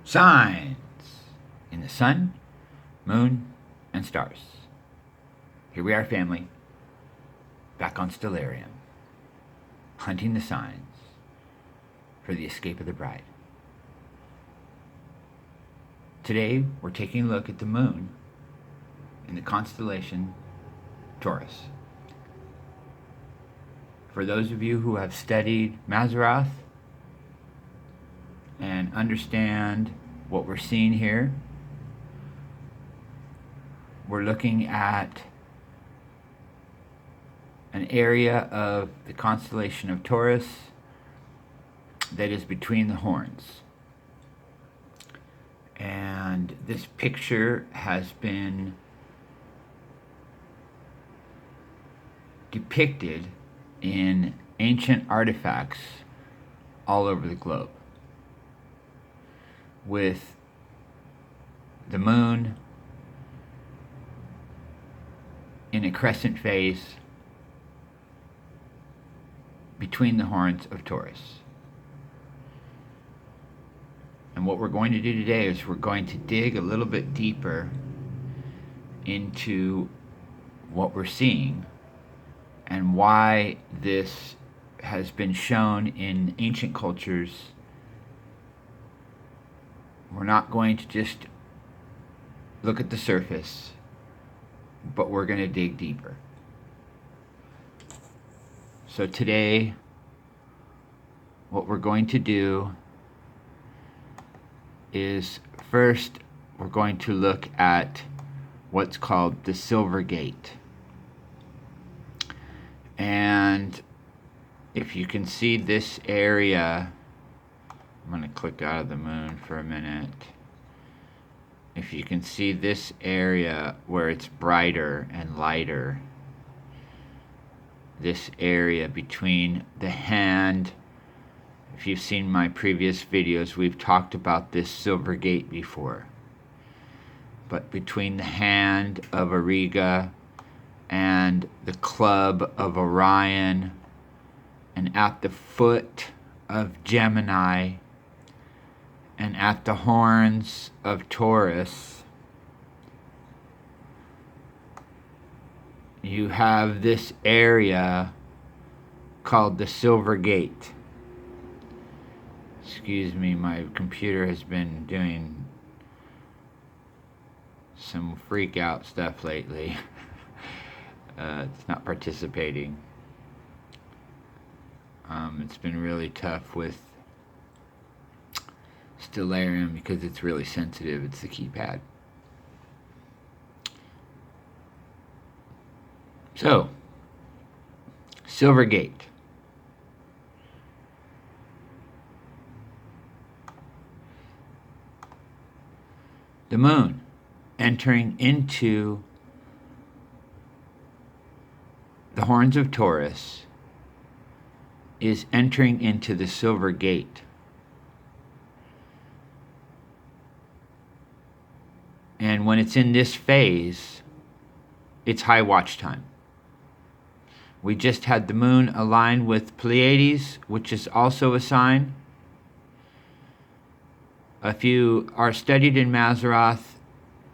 Signs in the sun, moon, and stars. Here we are, family, back on Stellarium, hunting the signs for the escape of the bride. Today, we're taking a look at the moon in the constellation Taurus. For those of you who have studied MAZZAROTH and understand what we're seeing here, we're looking at an area of the constellation of Taurus that is between the horns. And this picture has been depicted in ancient artifacts all over the globe, with the moon in a crescent phase between the horns of Taurus. And what we're going to do today is we're going to dig a little bit deeper into what we're seeing and why this has been shown in ancient cultures. We're not going to just look at the surface, but we're going to dig deeper. So today, what we're going to do is first we're going to look at what's called the Silver Gate. And if you can see this area, I'm going to click out of the moon for a minute. If you can see this area where it's brighter and lighter, this area between the hand, if you've seen my previous videos, we've talked about this Silver Gate before. But between the hand of Auriga and the club of Orion, and at the foot of Gemini, and at the horns of Taurus, you have this area called the Silver Gate. Excuse me, my computer has been doing some freak out stuff lately. It's not participating. It's been really tough with Stellarium because it's really sensitive. It's the keypad. So, Silver Gate. The moon entering into the horns of Taurus is entering into the Silver Gate. And when it's in this phase, it's high watch time. We just had the moon aligned with Pleiades, which is also a sign. If you are studied in MAZZAROTH,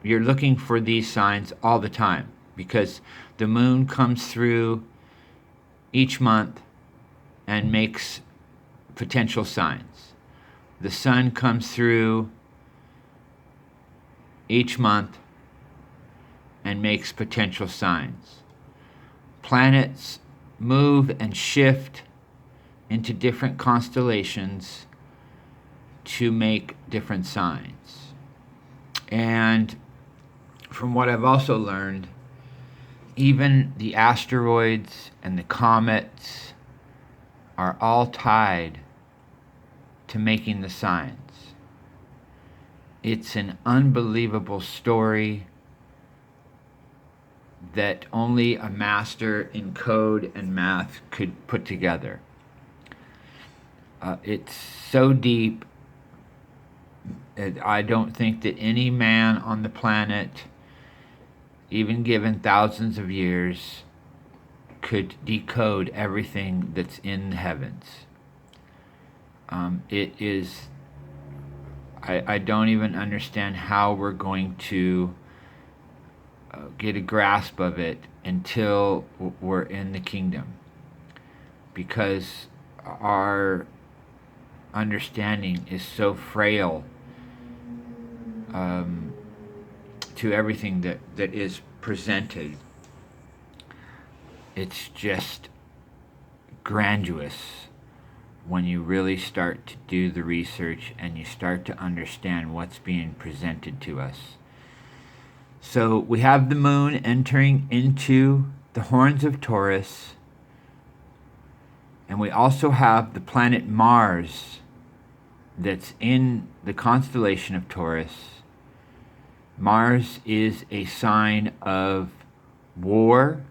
you're looking for these signs all the time, because the moon comes through each month and makes potential signs. The sun comes through each month and makes potential signs. Planets move and shift into different constellations to make different signs. And from what I've also learned, even the asteroids and the comets are all tied to making the signs. It's an unbelievable story that only a master in code and math could put together. It's so deep that I don't think that any man on the planet, even given thousands of years, could decode everything that's in the heavens. It is, I don't even understand how we're going to get a grasp of it until we're in the kingdom, because our understanding is so frail to everything that is presented. It's just grandiose when you really start to do the research and you start to understand what's being presented to us. So we have the moon entering into the horns of Taurus, and we also have the planet Mars that's in the constellation of Taurus. Mars is a sign of war,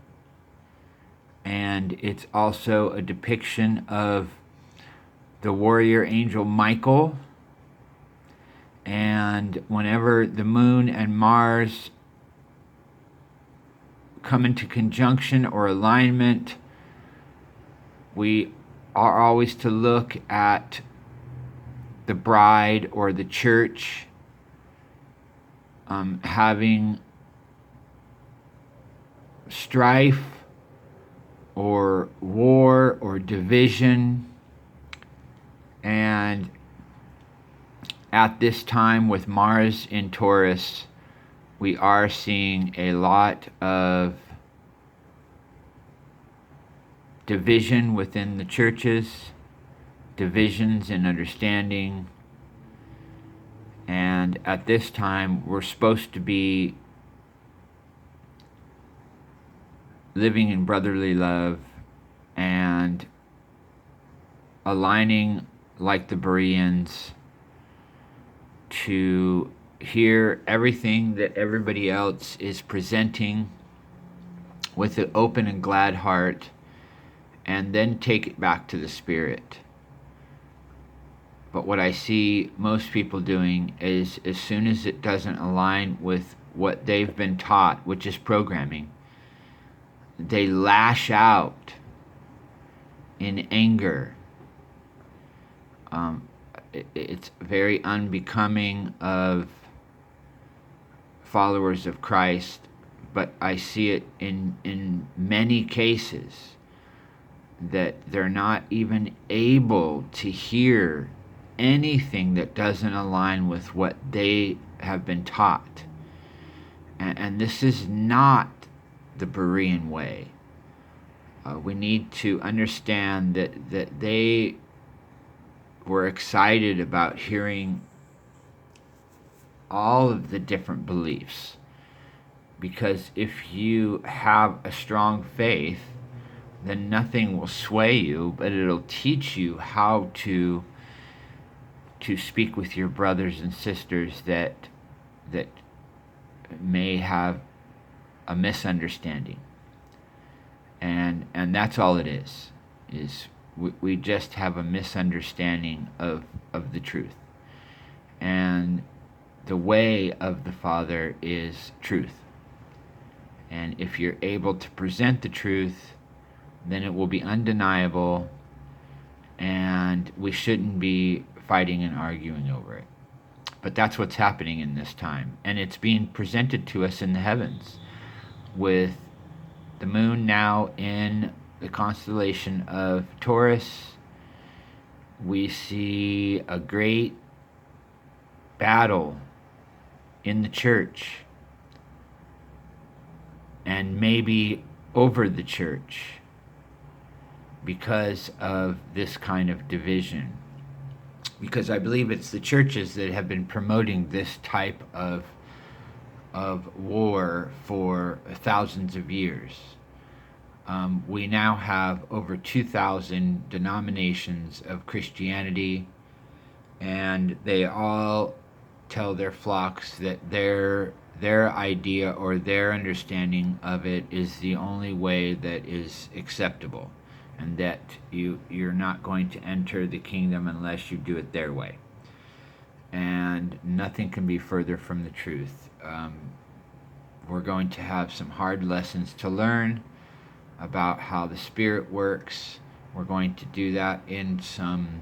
and it's also a depiction of the warrior angel Michael. And whenever the moon and Mars come into conjunction or alignment, we are always to look at the bride or the church having strife or war or division. And at this time with Mars in Taurus, we are seeing a lot of division within the churches, divisions in understanding. And at this time, we're supposed to be living in brotherly love and aligning like the Bereans to hear everything that everybody else is presenting with an open and glad heart, and then take it back to the Spirit. But what I see most people doing is, as soon as it doesn't align with what they've been taught, which is programming, they lash out in anger. It's very unbecoming of followers of Christ, but I see it in many cases that they're not even able to hear anything that doesn't align with what they have been taught. And this is not the Berean way. We need to understand that they were excited about hearing all of the different beliefs, because if you have a strong faith, then nothing will sway you, but it'll teach you how to speak with your brothers and sisters that may have a misunderstanding. And that's all it is we just have a misunderstanding of the truth. And the way of the Father is truth. And if you're able to present the truth, then it will be undeniable, and we shouldn't be fighting and arguing over it. But that's what's happening in this time. And it's being presented to us in the heavens, with the moon now in the constellation of Taurus. We see a great battle in the church, and maybe over the church, because of this kind of division. Because I believe it's the churches that have been promoting this type of war for thousands of years. We now have over 2,000 denominations of Christianity, and they all tell their flocks that their idea or their understanding of it is the only way that is acceptable, and that you're not going to enter the kingdom unless you do it their way. And nothing can be further from the truth. We're going to have some hard lessons to learn about how the Spirit works. We're going to do that in some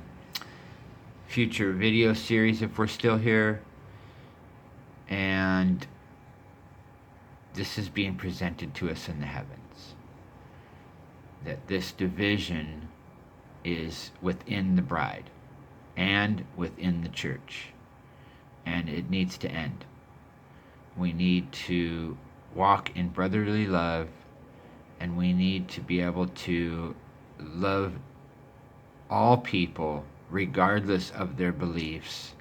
future video series if we're still here. And this is being presented to us in the heavens. That this division is within the bride and within the church. And it needs to end. We need to walk in brotherly love, and we need to be able to love all people regardless of their beliefs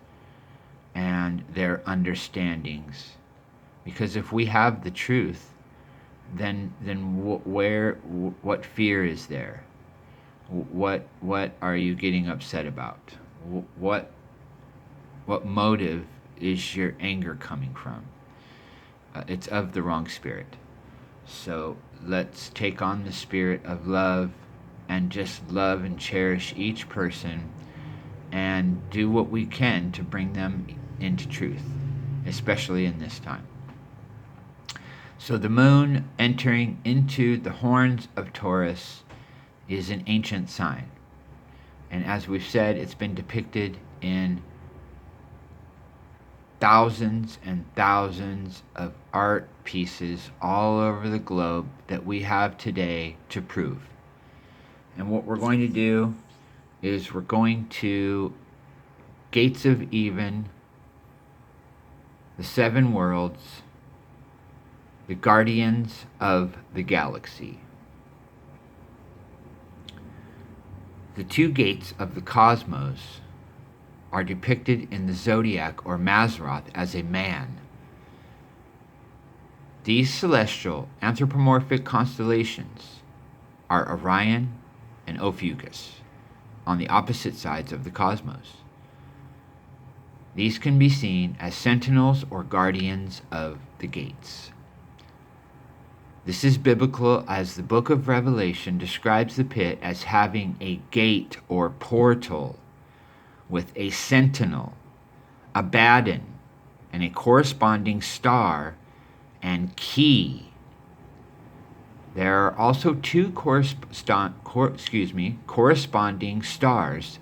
and their understandings. Because if we have the truth, then what fear is there? What are you getting upset about? What motive is your anger coming from? It's of the wrong spirit. So let's take on the spirit of love and just love and cherish each person and do what we can to bring them into truth, especially in this time. So the moon entering into the horns of Taurus is an ancient sign. And as we've said, it's been depicted in thousands and thousands of art pieces all over the globe that we have today to prove. And what we're going to do is we're going to Gates of Even, the Seven Worlds, the Guardians of the Galaxy. The two gates of the cosmos are depicted in the zodiac or MAZZAROTH as a man. These celestial anthropomorphic constellations are Orion and Ophiuchus on the opposite sides of the cosmos. These can be seen as sentinels or guardians of the gates. This is biblical, as the book of Revelation describes the pit as having a gate or portal with a sentinel, a baton, and a corresponding star and key. There are also two corresponding stars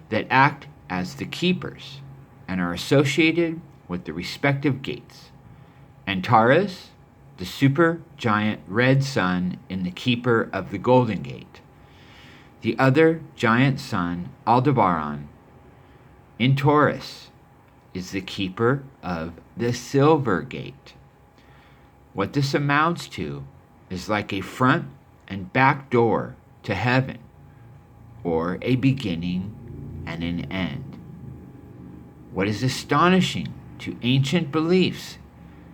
that act as the keepers and are associated with the respective gates. Antares, the super giant red sun, in the keeper of the Golden Gate. The other giant sun, Aldebaran, in Taurus, is the keeper of the Silver Gate. What this amounts to is like a front and back door to heaven, or a beginning and an end. What is astonishing to ancient beliefs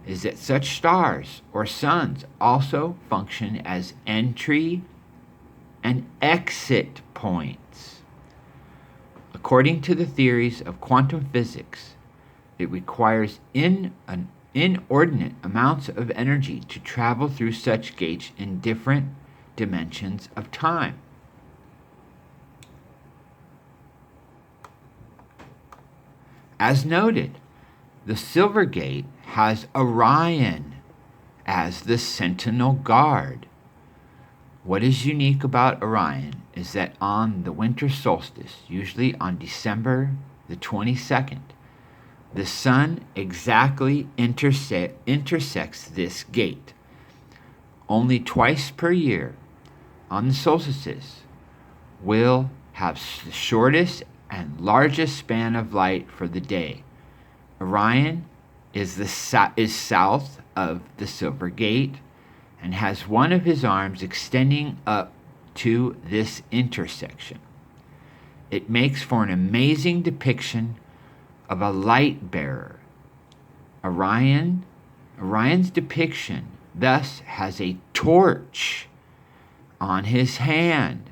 is that such stars or suns also function as entry and exit points. According to the theories of quantum physics, it requires inordinate amounts of energy to travel through such gates in different dimensions of time. As noted, the Silver Gate has Orion as the sentinel guard. What is unique about Orion is that on the winter solstice, usually on December the 22nd, the sun exactly intersects this gate. Only twice per year, on the solstices, will have the shortest and largest span of light for the day. Orion is south of the Silver Gate and has one of his arms extending up to this intersection. It makes for an amazing depiction of a light bearer. Orion's depiction thus has a torch on his hand,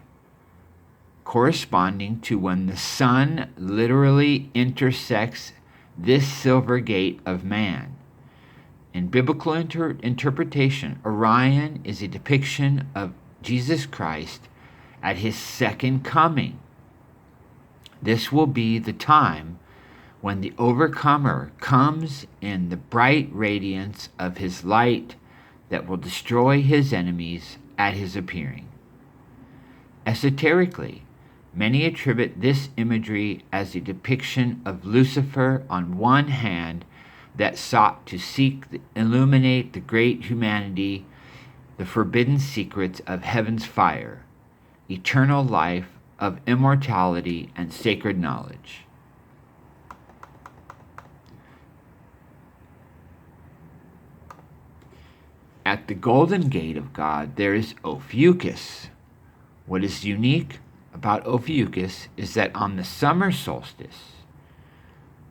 corresponding to when the sun literally intersects this Silver Gate of man. In biblical interpretation, Orion is a depiction of Jesus Christ at his second coming. This will be the time when the overcomer comes in the bright radiance of his light that will destroy his enemies at his appearing. Esoterically, Many attribute this imagery as a depiction of Lucifer on one hand that sought to illuminate the great humanity, the forbidden secrets of heaven's fire, eternal life, of immortality and sacred knowledge. At the golden gate of God, there is Ophiuchus. What is unique about Ophiuchus is that on the summer solstice,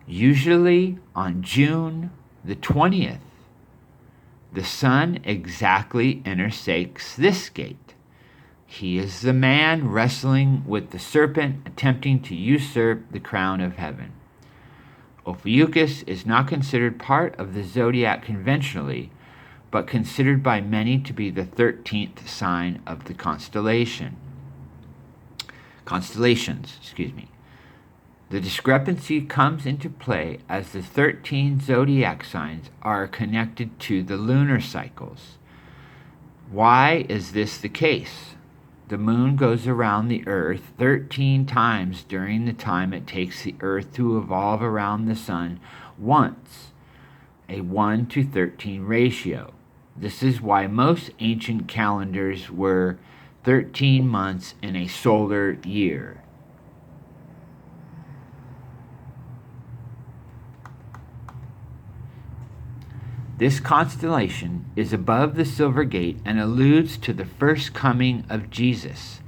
usually on June the 20th, the sun exactly intersects this gate. He is the man wrestling with the serpent, attempting to usurp the crown of heaven. Ophiuchus is not considered part of the zodiac conventionally, but considered by many to be the 13th sign of the constellations. The discrepancy comes into play as the 13 zodiac signs are connected to the lunar cycles. Why is this the case? The moon goes around the earth 13 times during the time it takes the earth to evolve around the sun once, a 1:13 ratio. This is why most ancient calendars were 13 months in a solar year. This constellation is above the Silver Gate and alludes to the first coming of Jesus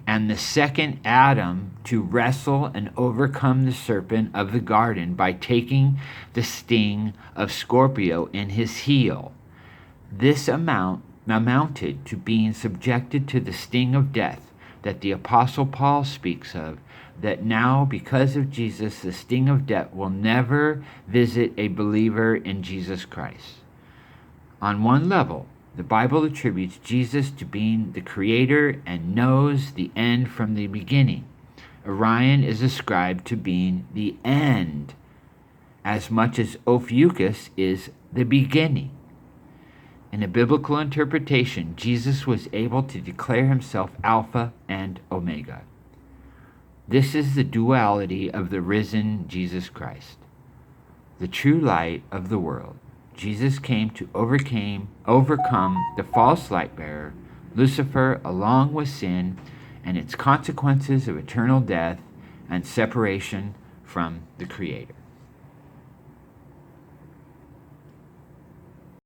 and the second Adam to wrestle and overcome the serpent of the garden by taking the sting of Scorpio in his heel. This amounted to being subjected to the sting of death that the Apostle Paul speaks of, that now, because of Jesus, the sting of death will never visit a believer in Jesus Christ. On one level, the Bible attributes Jesus to being the creator and knows the end from the beginning. Orion is ascribed to being the end, as much as Ophiuchus is the beginning. In a biblical interpretation, Jesus was able to declare himself Alpha and Omega. This is the duality of the risen Jesus Christ, the true light of the world. Jesus came to overcome the false light bearer, Lucifer, along with sin and its consequences of eternal death and separation from the Creator.